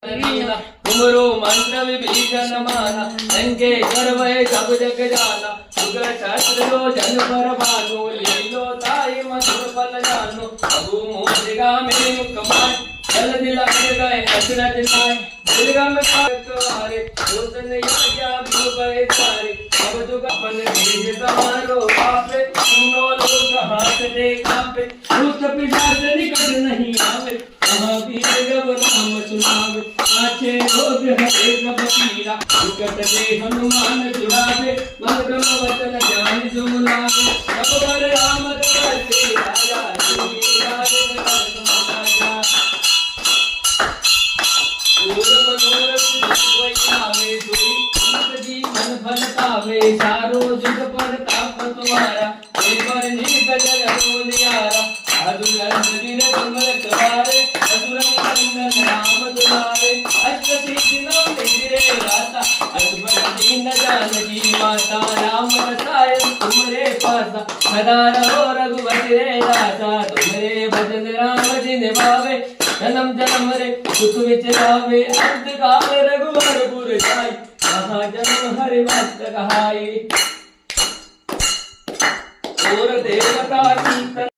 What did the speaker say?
कुमरो मंत्र विभीषण माना लंके करवै सब जग जाना सुग्र शास्त्र जो जन पर भानु लीलो ताई मधुर फल जानो अबू मोदिगा में मुकमान जल दिलाए गए अचरज लाए दुर्गा में पारे दोसन याज्ञा बिनु गए सारे अब जुग अपन भेज तुम्हारो पापे सुनो लोग हाथ दे कापे भूत पिशाच निकट नहीं आवे महावीर जब नाम सुनावे आछे रोग हरे सब पीरा विकट दे हनुमान छुड़ावे मन क्रम वचन ध्यान जो लावे सब पर राम करते राजा जोगी राज राजा पूर्व मनोरथ जिसवैयावे सोई जीवन फल पावे सारो जुग पर ताप तुम्हारा हे पर निकल रहो नियारा साधु दिन कमल करारे असुर निकंदन राम दुलारे अष्ट सिद्धि नाम निरे राता अकबर दीन जानकी माता राम रसायन तुमरे पासा सदा रहो रघुपति रे दासा तुमरे भजन राम जी निभावे जन्म जन्म रे सुख विचरावे अंत काल रघुवर पुर जाई कहा जन्म हरि भक्त कहाई और देवता की